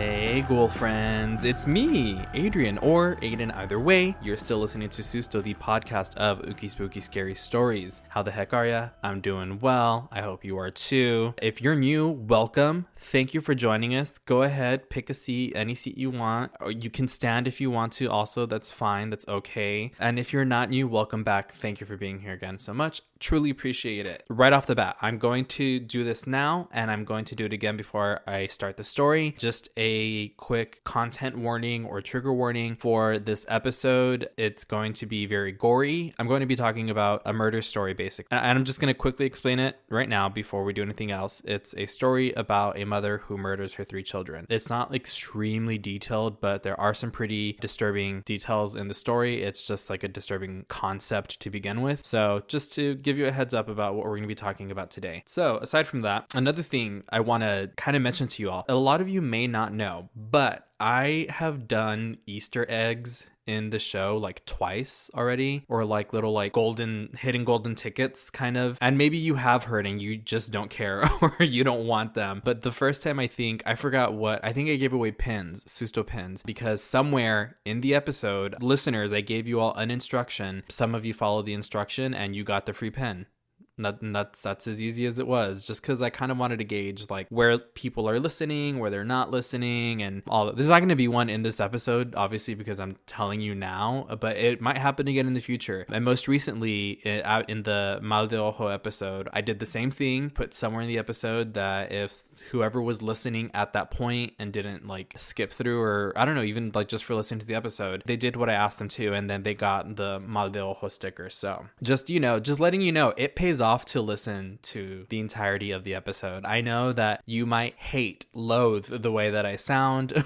Hey ghoul friends, it's me, Adrian, or Ayden either way. You're still listening to Susto, the podcast of Ookie Spooky Scary Stories. How the heck are ya? I'm doing well. I hope you are too. If you're new, welcome. Thank you for joining us. Go ahead, pick a seat, any seat you want. Or you can stand if you want to also, that's fine, that's okay. And if you're not new, welcome back. Thank you for being here again so much. Truly appreciate it. Right off the bat, I'm going to do this now, and I'm going to do it again before I start the story. Just a quick content warning or trigger warning for this episode. It's going to be very gory. I'm going to be talking about a murder story, basically. And I'm just going to quickly explain it right now before we do anything else. It's a story about a mother who murders her 3 children. It's not extremely detailed, but there are some pretty disturbing details in the story. It's just like a disturbing concept to begin with. So just to give you a heads up about what we're going to be talking about today. So aside from that, another thing I want to kind of mention to you all, a lot of you may not know, but I have done Easter eggs in the show like twice already, or like little like hidden golden tickets kind of, and maybe you have heard and you just don't care or you don't want them. But the first time I think I gave away pins, Susto pins, because somewhere in the episode, listeners, I gave you all an instruction. Some of you followed the instruction and you got the free pin. That's as easy as it was, just because I kind of wanted to gauge like where people are listening, where they're not listening, and all that. There's not going to be one in this episode, obviously, because I'm telling you now, but it might happen again in the future. And most recently, out in the Mal de Ojo episode, I did the same thing, put somewhere in the episode that if whoever was listening at that point and didn't like skip through, or I don't know, even like just for listening to the episode, they did what I asked them to, and then they got the Mal de Ojo sticker. So just letting you know, it pays off to listen to the entirety of the episode. I know that you might loathe the way that I sound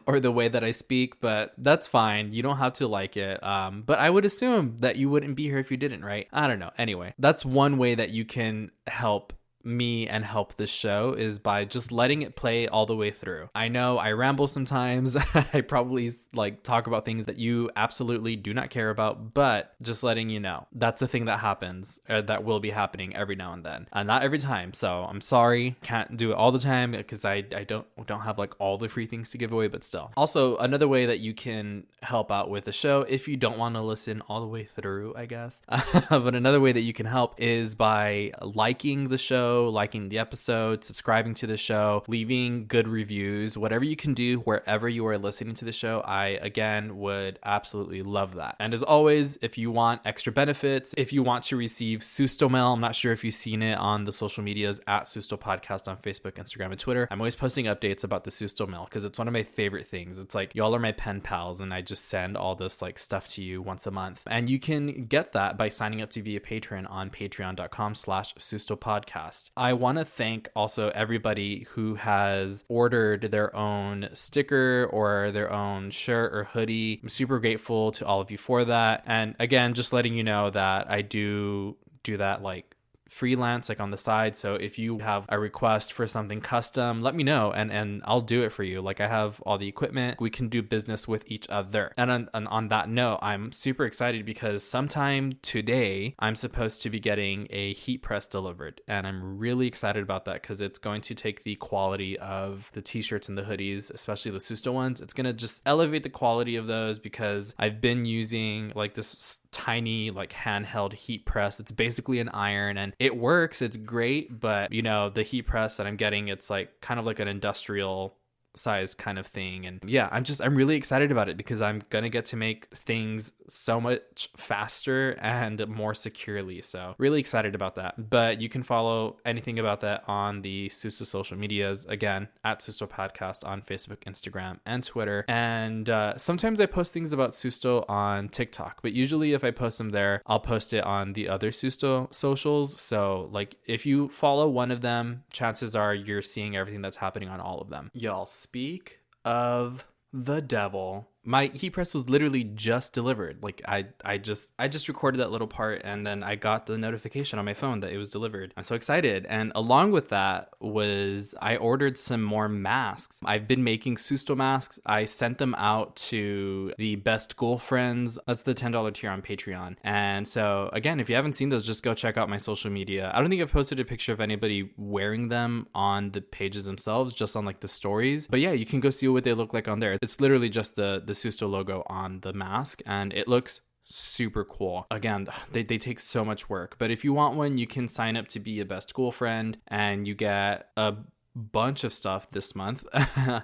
or the way that I speak, but that's fine. You don't have to like it. But I would assume that you wouldn't be here if you didn't, right? I don't know. Anyway, that's one way that you can help me and help this show, is by just letting it play all the way through. I know I ramble sometimes. I probably like talk about things that you absolutely do not care about, but just letting you know, that's a thing that happens, or that will be happening every now and then. Not every time. So I'm sorry, can't do it all the time because I don't have like all the free things to give away, but still. Also, another way that you can help out with the show, if you don't want to listen all the way through, I guess, but another way that you can help is by liking the show, liking the episode, subscribing to the show, leaving good reviews, whatever you can do wherever you are listening to the show. I again would absolutely love that. And as always, if you want extra benefits, if you want to receive Susto mail, I'm not sure if you've seen it on the social medias at Susto Podcast on Facebook, Instagram, and Twitter. I'm always posting updates about the Susto mail because it's one of my favorite things. It's like y'all are my pen pals, and I just send all this like stuff to you once a month. And you can get that by signing up to be a patron on patreon.com/Susto Podcast. I want to thank also everybody who has ordered their own sticker or their own shirt or hoodie. I'm super grateful to all of you for that. And again, just letting you know that I do that like freelance, like on the side. So if you have a request for something custom, let me know and I'll do it for you. Like I have all the equipment, we can do business with each other. And on that note, I'm super excited because sometime today I'm supposed to be getting a heat press delivered, and I'm really excited about that because it's going to take the quality of the t-shirts and the hoodies, especially the Susto ones. It's going to just elevate the quality of those because I've been using like this tiny like handheld heat press. It's basically an iron and it works, it's great, but the heat press that I'm getting, it's like kind of like an industrial size kind of thing. And yeah, I'm really excited about it because I'm gonna get to make things so much faster and more securely. So really excited about that. But you can follow anything about that on the Susto social medias, again at Susto Podcast on Facebook, Instagram, and Twitter. And sometimes I post things about Susto on TikTok, but usually if I post them there, I'll post it on the other Susto socials. So like if you follow one of them, chances are you're seeing everything that's happening on all of them. Y'all, speak of the devil, My heat press was literally just delivered. Like I just recorded that little part, and then I got the notification on my phone that it was delivered. I'm so excited. And along with that was I ordered some more masks. I've been making Susto masks. I sent them out to the best girlfriends. That's the $10 tier on Patreon. And so again, if you haven't seen those, just go check out my social media. I don't think I've posted a picture of anybody wearing them on the pages themselves, just on like the stories. But yeah, you can go see what they look like on there. It's literally just the Susto logo on the mask, and it looks super cool. Again, they take so much work, but if you want one, you can sign up to be a best school friend, and you get a bunch of stuff this month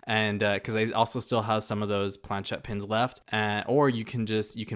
and because I also still have some of those planchette pins left, or you can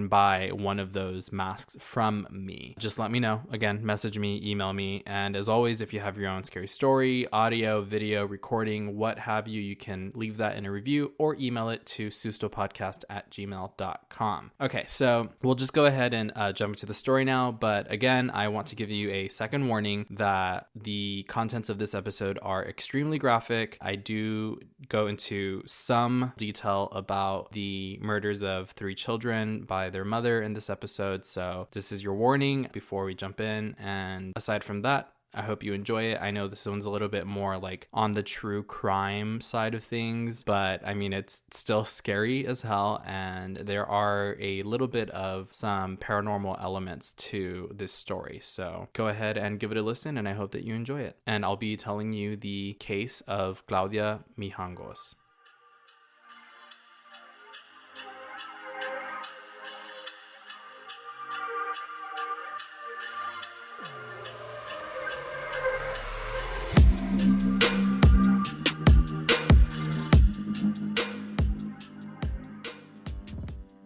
buy one of those masks from me. Just let me know. Again, message me, email me, and as always, if you have your own scary story, audio, video, recording, what have you, you can leave that in a review or email it to sustopodcast@gmail.com. Okay, so we'll just go ahead and jump into the story now, but again, I want to give you a second warning that the contents of this episode are extremely graphic. I do go into some detail about the murders of 3 children by their mother in this episode, so this is your warning before we jump in. And aside from that, I hope you enjoy it. I know this one's a little bit more like on the true crime side of things, but I mean, it's still scary as hell. And there are a little bit of some paranormal elements to this story. So go ahead and give it a listen, and I hope that you enjoy it. And I'll be telling you the case of Claudia Mijangos.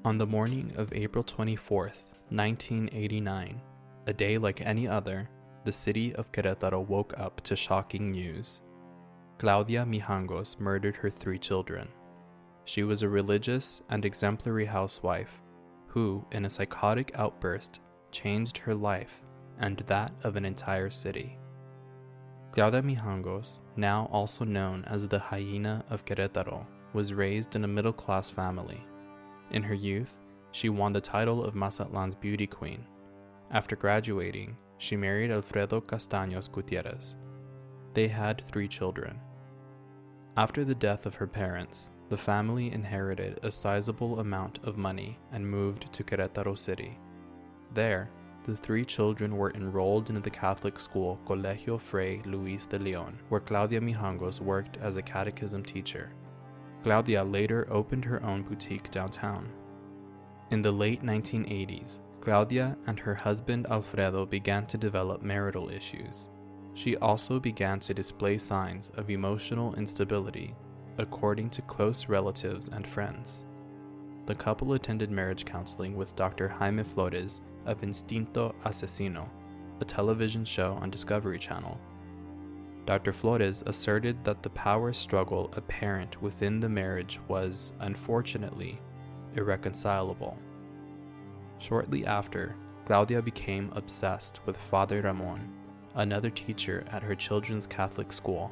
On the morning of April 24th, 1989, a day like any other, the city of Querétaro woke up to shocking news. Claudia Mijangos murdered her 3 children. She was a religious and exemplary housewife who, in a psychotic outburst, changed her life and that of an entire city. Claudia Mijangos, now also known as the Hyena of Querétaro, was raised in a middle-class family. In her youth, she won the title of Mazatlan's beauty queen. After graduating, she married Alfredo Castaños Gutierrez. They had 3 children. After the death of her parents, the family inherited a sizable amount of money and moved to Querétaro City. There, the 3 children were enrolled in the Catholic school Colegio Fray Luis de León, where Claudia Mijangos worked as a catechism teacher. Claudia later opened her own boutique downtown. In the late 1980s, Claudia and her husband Alfredo began to develop marital issues. She also began to display signs of emotional instability, according to close relatives and friends. The couple attended marriage counseling with Dr. Jaime Flores of Instinto Asesino, a television show on Discovery Channel. Dr. Flores asserted that the power struggle apparent within the marriage was, unfortunately, irreconcilable. Shortly after, Claudia became obsessed with Father Ramon, another teacher at her children's Catholic school,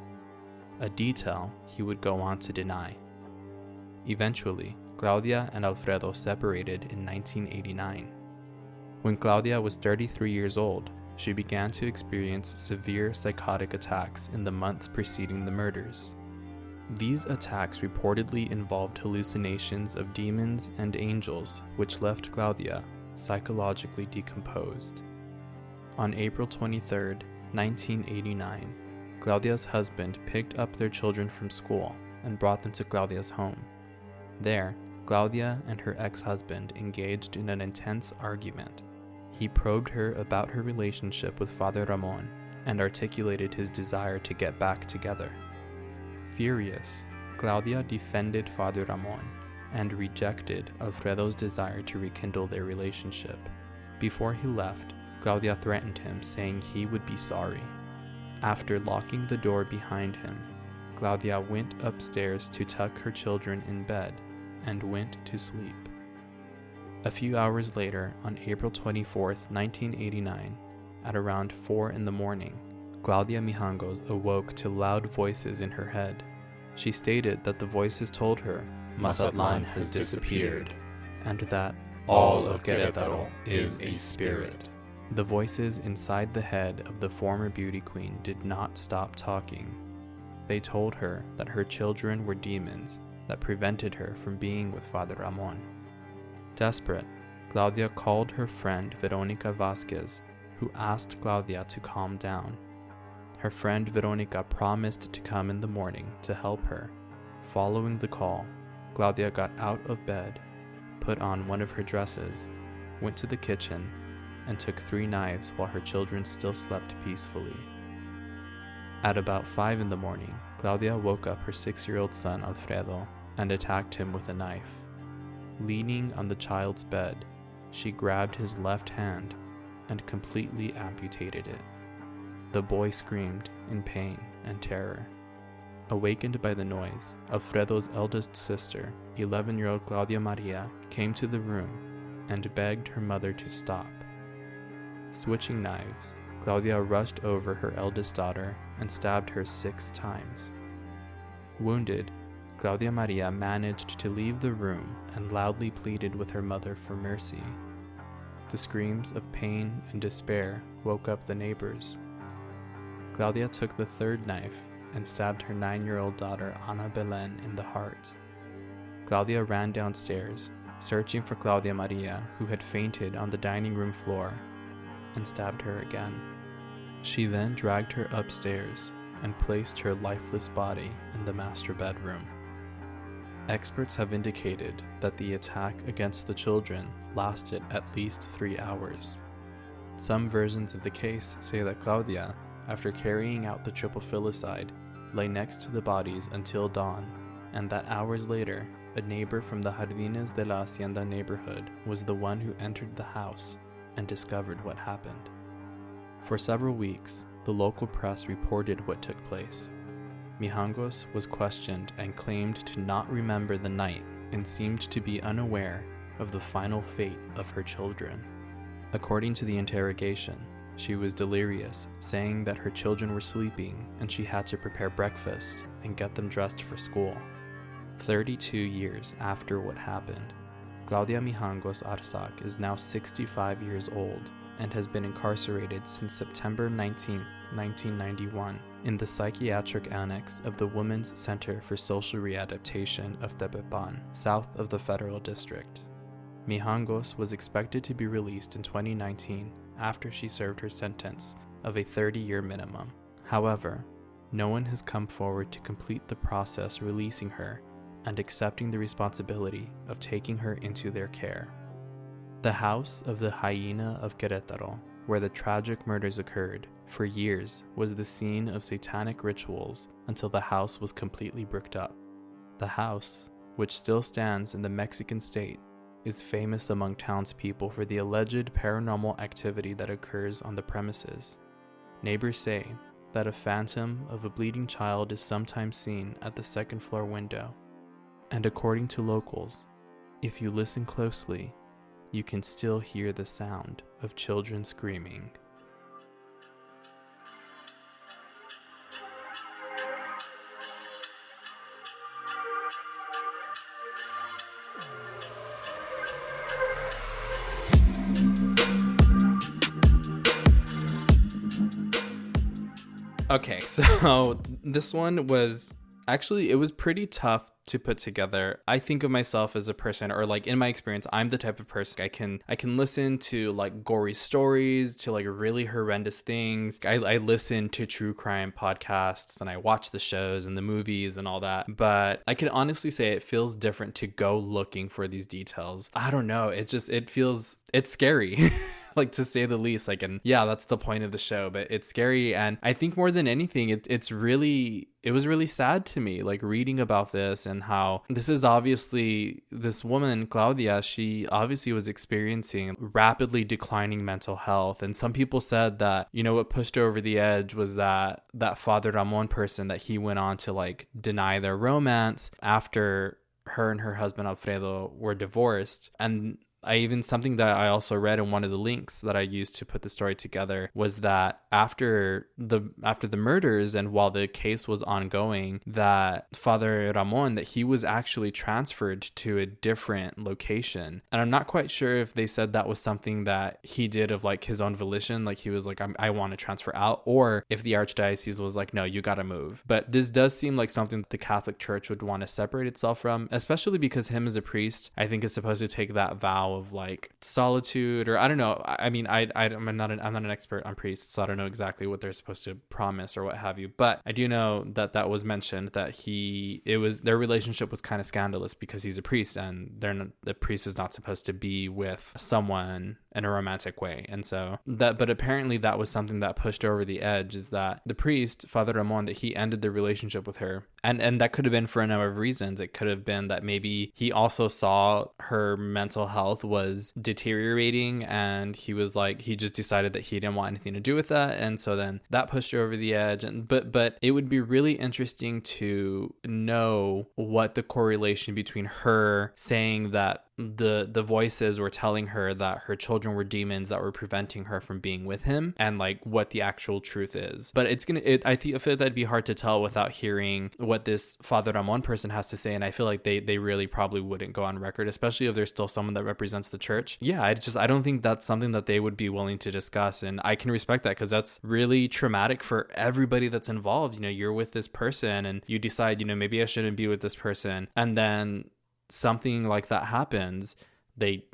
a detail he would go on to deny. Eventually, Claudia and Alfredo separated in 1989. When Claudia was 33 years old, she began to experience severe psychotic attacks in the months preceding the murders. These attacks reportedly involved hallucinations of demons and angels, which left Claudia psychologically decomposed. On April 23, 1989, Claudia's husband picked up their children from school and brought them to Claudia's home. There, Claudia and her ex-husband engaged in an intense argument. He probed her about her relationship with Father Ramon and articulated his desire to get back together. Furious, Claudia defended Father Ramon and rejected Alfredo's desire to rekindle their relationship. Before he left, Claudia threatened him, saying he would be sorry. After locking the door behind him, Claudia went upstairs to tuck her children in bed and went to sleep. A few hours later, on April 24, 1989, at around 4 in the morning, Claudia Mijangos awoke to loud voices in her head. She stated that the voices told her Mazatlan has disappeared, and that all of Querétaro is a spirit. The voices inside the head of the former beauty queen did not stop talking. They told her that her children were demons that prevented her from being with Father Ramon. Desperate, Claudia called her friend Veronica Vasquez, who asked Claudia to calm down. Her friend Veronica promised to come in the morning to help her. Following the call, Claudia got out of bed, put on one of her dresses, went to the kitchen, and took 3 knives while her children still slept peacefully. At about 5 in the morning, Claudia woke up her 6-year-old son Alfredo and attacked him with a knife. Leaning on the child's bed, she grabbed his left hand and completely amputated it. The boy screamed in pain and terror. Awakened by the noise, Alfredo's eldest sister, 11-year-old Claudia Maria, came to the room and begged her mother to stop. Switching knives, Claudia rushed over her eldest daughter and stabbed her 6 times. Wounded, Claudia Maria managed to leave the room and loudly pleaded with her mother for mercy. The screams of pain and despair woke up the neighbors. Claudia took the 3rd knife and stabbed her 9-year-old daughter Ana Belén in the heart. Claudia ran downstairs, searching for Claudia Maria, who had fainted on the dining room floor, and stabbed her again. She then dragged her upstairs and placed her lifeless body in the master bedroom. Experts have indicated that the attack against the children lasted at least 3 hours. Some versions of the case say that Claudia, after carrying out the triple filicide, lay next to the bodies until dawn, and that hours later, a neighbor from the Jardines de la Hacienda neighborhood was the one who entered the house and discovered what happened. For several weeks, the local press reported what took place. Mijangos was questioned and claimed to not remember the night and seemed to be unaware of the final fate of her children. According to the interrogation, she was delirious, saying that her children were sleeping and she had to prepare breakfast and get them dressed for school. 32 years after what happened, Claudia Mijangos Arzac is now 65 years old and has been incarcerated since September 19, 1991, in the psychiatric annex of the Women's Center for Social Readaptation of Tepepan, south of the Federal District. Mijangos was expected to be released in 2019 after she served her sentence of a 30-year minimum. However, no one has come forward to complete the process releasing her and accepting the responsibility of taking her into their care. The house of the Hyena of Querétaro, where the tragic murders occurred, for years was the scene of satanic rituals until the house was completely bricked up. The house, which still stands in the Mexican state, is famous among townspeople for the alleged paranormal activity that occurs on the premises. Neighbors say that a phantom of a bleeding child is sometimes seen at the 2nd floor window. And according to locals, if you listen closely, you can still hear the sound of children screaming. Okay, so this one was actually, it was pretty tough to put together. I think of myself as a person, or like in my experience, I'm the type of person I can listen to like gory stories, to like really horrendous things. I listen to true crime podcasts and I watch the shows and the movies and all that. But I can honestly say it feels different to go looking for these details. I don't know. It's scary. Like, to say the least. Like, and yeah, that's the point of the show, but it's scary. And I think more than anything, it was really sad to me, like, reading about this and how this is obviously this woman, Claudia, she obviously was experiencing rapidly declining mental health. And some people said that, you know, what pushed her over the edge was that Father Ramon person, that he went on to like deny their romance after her and her husband Alfredo were divorced. And something that I also read in one of the links that I used to put the story together was that after the murders and while the case was ongoing, that Father Ramon, that he was actually transferred to a different location. And I'm not quite sure if they said that was something that he did of like his own volition, like he was like, I want to transfer out, or if the archdiocese was like, no, you got to move. But this does seem like something that the Catholic Church would want to separate itself from, especially because him as a priest, I think, is supposed to take that vow of like solitude, or I don't know. I mean, I'm not an expert on priests, so I don't know exactly what they're supposed to promise or what have you. But I do know that was mentioned that their relationship was kind of scandalous because he's a priest, and the priest is not supposed to be with someone in a romantic way. And so but apparently that was something that pushed over the edge, is that the priest, Father Ramon, that he ended the relationship with her. And that could have been for a number of reasons. It could have been that maybe he also saw her mental health was deteriorating, and he just decided that he didn't want anything to do with that. And so then that pushed her over the edge. But it would be really interesting to know what the correlation between her saying that the voices were telling her that her children were demons that were preventing her from being with him, and like what the actual truth is. But I feel that'd be hard to tell without hearing what this Father Ramon person has to say. And I feel like they really probably wouldn't go on record, especially if there's still someone that represents the church. Yeah, I don't think that's something that they would be willing to discuss. And I can respect that, because that's really traumatic for everybody that's involved. You know, you're with this person and you decide, you know, maybe I shouldn't be with this person, and then something like that happens.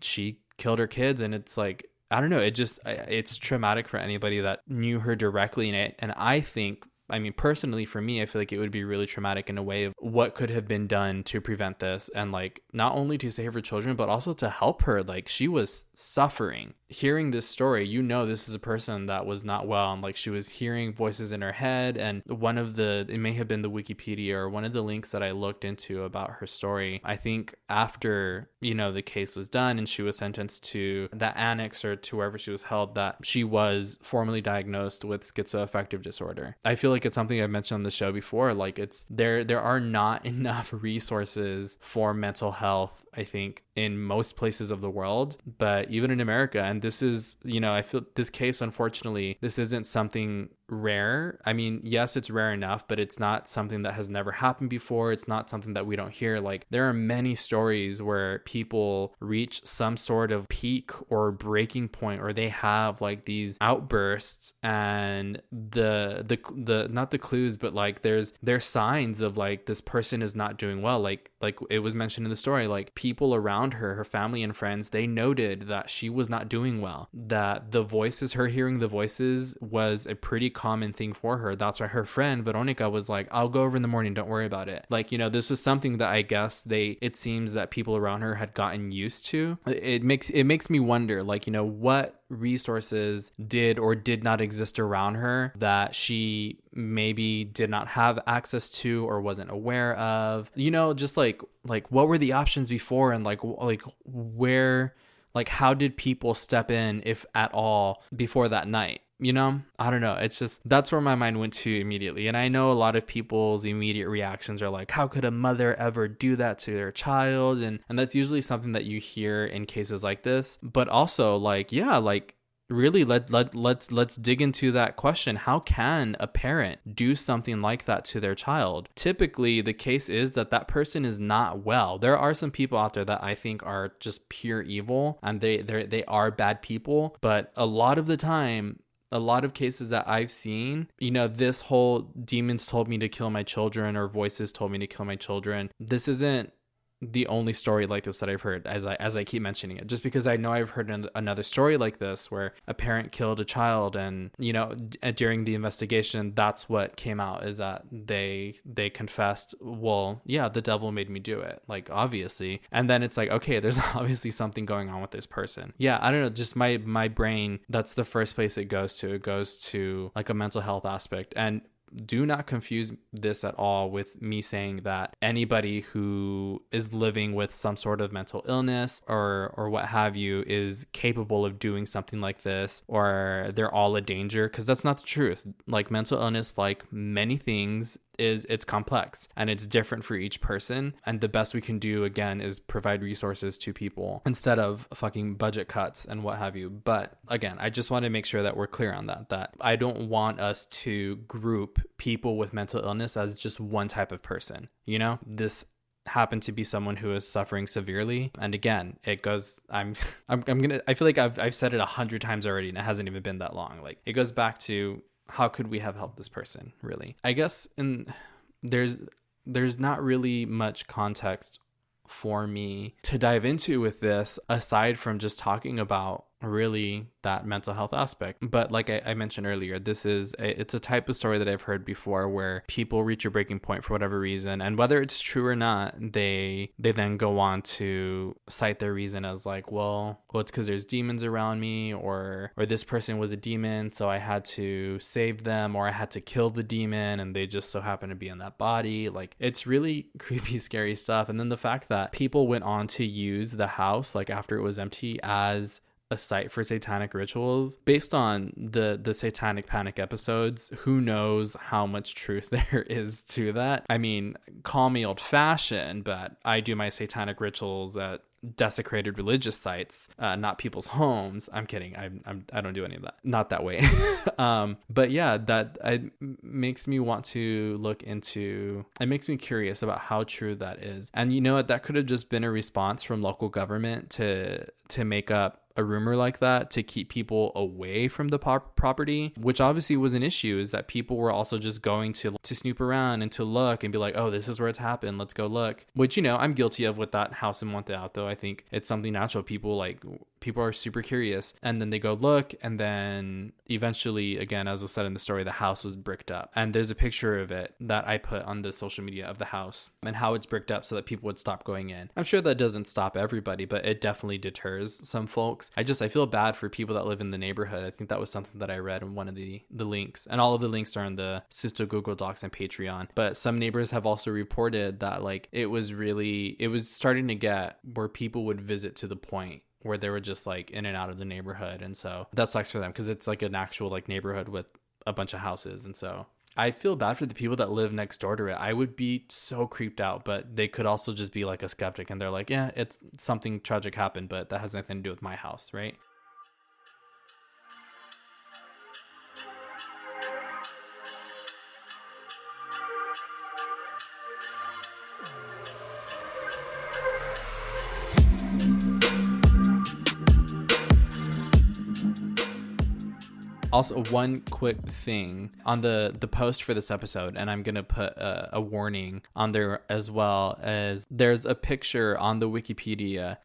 She killed her kids, and it's like, I don't know, it's traumatic for anybody that knew her directly in it. And I think, I mean, personally, for me, I feel like it would be really traumatic in a way of what could have been done to prevent this, and like not only to save her children, but also to help her. Like, she was suffering. Hearing this story, you know, this is a person that was not well, and like she was hearing voices in her head. And it may have been the Wikipedia or one of the links that I looked into about her story, I think after, you know, the case was done and she was sentenced to that annex or to wherever she was held, that she was formally diagnosed with schizoaffective disorder. I feel like it's something I've mentioned on the show before. Like, it's there are not enough resources for mental health, I think, in most places of the world, but even in America. And this is, you know, I feel this case, unfortunately, this isn't something rare. I mean, yes, it's rare enough, but it's not something that has never happened before. It's not something that we don't hear. Like, there are many stories where people reach some sort of peak or breaking point, or they have like these outbursts, and the not the clues, but like there's signs of like this person is not doing well. Like it was mentioned in the story, like people around her family and friends, they noted that she was not doing well, that her hearing the voices was a pretty common thing for her. That's why her friend Veronica was like, I'll go over in the morning, don't worry about it. Like, you know, this was something that I guess it seems that people around her had gotten used to. It makes me wonder, like, you know, what resources did or did not exist around her that she maybe did not have access to or wasn't aware of, you know, just like what were the options before, and like where, like how did people step in, if at all, before that night? You know, I don't know. It's just, that's where my mind went to immediately. And I know a lot of people's immediate reactions are like, how could a mother ever do that to their child? And that's usually something that you hear in cases like this. But also, like, yeah, like, really let's dig into that question. How can a parent do something like that to their child? Typically the case is that person is not well. There are some people out there that I think are just pure evil, and they are bad people, but a lot of the time, a lot of cases that I've seen, you know, this whole demons told me to kill my children or voices told me to kill my children, this isn't the only story like this that I've heard, as I keep mentioning it, just because I know I've heard another story like this where a parent killed a child, and, you know, during the investigation, that's what came out, is that they confessed, well, yeah, the devil made me do it, like, obviously. And then it's like, okay, there's obviously something going on with this person. Yeah, I don't know, just my brain, that's the first place it goes to like a mental health aspect. And do not confuse this at all with me saying that anybody who is living with some sort of mental illness or what have you is capable of doing something like this, or they're all a danger, because that's not the truth. Like, mental illness, like many things, is it's complex and it's different for each person. And the best we can do, again, is provide resources to people instead of fucking budget cuts and what have you. But again, I just want to make sure that we're clear on that I don't want us to group people with mental illness as just one type of person. You know, this happened to be someone who is suffering severely. And again, it goes, I feel like I've said it 100 times already and it hasn't even been that long. Like, it goes back to, how could we have helped this person, really? I guess there's not really much context for me to dive into with this aside from just talking about really that mental health aspect. But like I mentioned earlier, it's a type of story that I've heard before where people reach a breaking point for whatever reason, and whether it's true or not, they then go on to cite their reason as like, well it's because there's demons around me, or this person was a demon, so I had to save them, or I had to kill the demon and they just so happen to be in that body. Like, it's really creepy, scary stuff. And then the fact that people went on to use the house, like after it was empty, as a site for satanic rituals. Based on the Satanic Panic episodes, who knows how much truth there is to that. I mean, call me old fashioned, but I do my satanic rituals at desecrated religious sites, not people's homes. I'm kidding. I don't do any of that. Not that way. But yeah, that makes me want to look into, it makes me curious about how true that is. And you know what, that could have just been a response from local government to make up a rumor like that to keep people away from the property, which obviously was an issue, is that people were also just going to snoop around and to look and be like, oh, this is where it's happened, let's go look. Which, you know, I'm guilty of with that house in Monte Alto. I think it's something natural. People are super curious, and then they go look, and then eventually, again, as was said in the story, the house was bricked up. And there's a picture of it that I put on the social media of the house and how it's bricked up so that people would stop going in. I'm sure that doesn't stop everybody, but it definitely deters some folks. I feel bad for people that live in the neighborhood. I think that was something that I read in one of the links, and all of the links are in the Susto Google Docs and Patreon. But some neighbors have also reported that like it was starting to get where people would visit to the point where they were just like in and out of the neighborhood. And so that sucks for them, because it's like an actual like neighborhood with a bunch of houses. And so I feel bad for the people that live next door to it. I would be so creeped out, but they could also just be like a skeptic and they're like, yeah, it's something tragic happened, but that has nothing to do with my house, right? Also, one quick thing on the post for this episode, and I'm going to put a warning on there as well, as there's a picture on the Wikipedia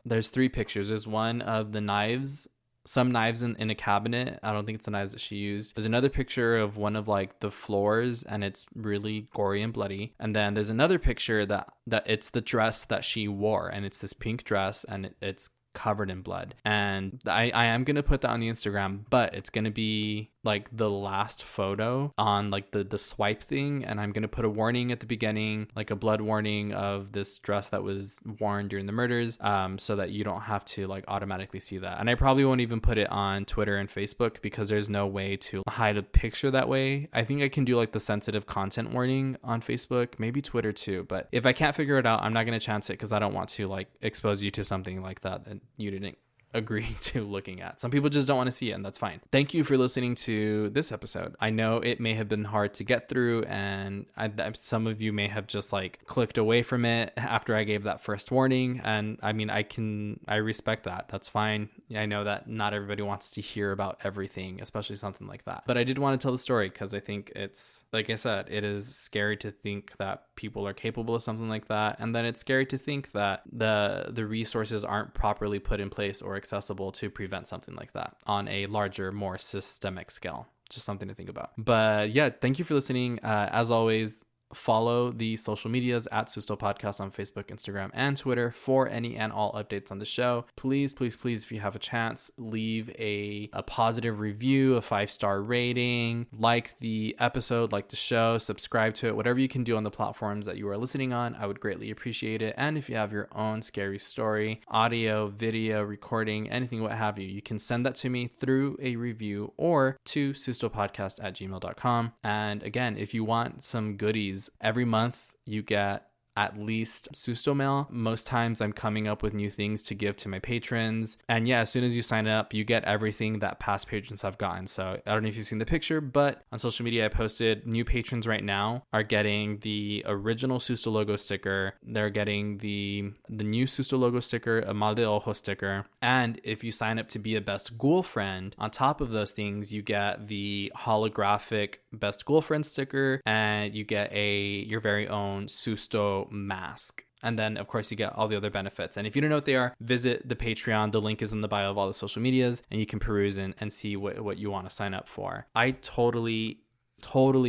there's 3 pictures. There's one of the knives, some knives in a cabinet. I don't think it's the knives that she used. There's another picture of one of like the floors, and it's really gory and bloody. And then there's another picture that it's the dress that she wore, and it's this pink dress, and it's covered in blood. And I am gonna put that on the Instagram, but it's gonna be like the last photo on like the swipe thing, and I'm gonna put a warning at the beginning, like a blood warning of this dress that was worn during the murders, so that you don't have to like automatically see that. And I probably won't even put it on Twitter and Facebook, because there's no way to hide a picture that way. I think I can do like the sensitive content warning on Facebook, maybe Twitter too, but if I can't figure it out, I'm not gonna chance it, because I don't want to like expose you to something like that you didn't agree to looking at. Some people just don't want to see it, and that's fine. Thank you for listening to this episode. I know it may have been hard to get through, and some of you may have just like clicked away from it after I gave that first warning. And I mean, I respect that. That's fine. I know that not everybody wants to hear about everything, especially something like that. But I did want to tell the story, because I think it's, like I said, it is scary to think that people are capable of something like that. And then it's scary to think that the resources aren't properly put in place or accessible to prevent something like that on a larger, more systemic scale. Just something to think about. But yeah, thank you for listening. As always, follow the social medias at Susto Podcast on Facebook, Instagram, and Twitter for any and all updates on the show. Please, please, please, if you have a chance, leave a positive review, a 5-star rating, like the episode, like the show, subscribe to it, whatever you can do on the platforms that you are listening on. I would greatly appreciate it. And if you have your own scary story, audio, video, recording, anything, what have you, you can send that to me through a review or to sustopodcast@gmail.com. And again, if you want some goodies, every month you get at least Susto mail. Most times I'm coming up with new things to give to my patrons. And yeah, as soon as you sign up, you get everything that past patrons have gotten. So I don't know if you've seen the picture, but on social media, I posted new patrons right now are getting the original Susto logo sticker. They're getting the new Susto logo sticker, a Mal de Ojo sticker. And if you sign up to be a best ghoul friend, on top of those things, you get the holographic best ghoul friend sticker, and you get your very own Susto mask. And then, of course, you get all the other benefits. And if you don't know what they are, visit the Patreon. The link is in the bio of all the social medias, and you can peruse and see what you want to sign up for. I totally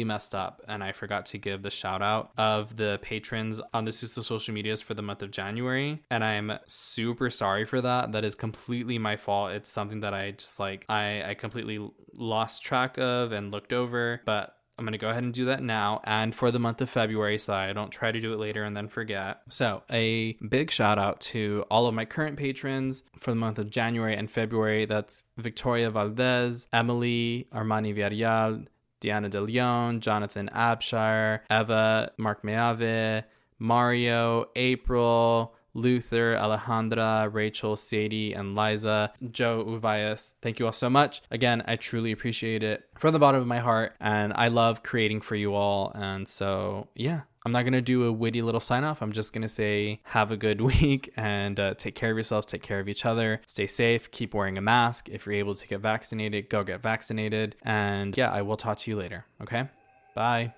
messed up, and I forgot to give the shout out of the patrons on the Susto social medias for the month of January, and I'm super sorry for that. That is completely my fault. It's something that I just I completely lost track of and looked over, but I'm going to go ahead and do that now and for the month of February so that I don't try to do it later and then forget. So a big shout out to all of my current patrons for the month of January and February. That's Victoria Valdez, Emily Armani Villarreal, Diana De Leon, Jonathan Abshire, Eva, Mark Meave, Mario, April, Luther, Alejandra, Rachel, Sadie, and Liza, Joe Uvayas. Thank you all so much. Again, I truly appreciate it from the bottom of my heart, and I love creating for you all. And so, yeah, I'm not going to do a witty little sign off. I'm just going to say have a good week and take care of yourselves, take care of each other, stay safe, keep wearing a mask. If you're able to get vaccinated, go get vaccinated. And yeah, I will talk to you later. Okay? Bye.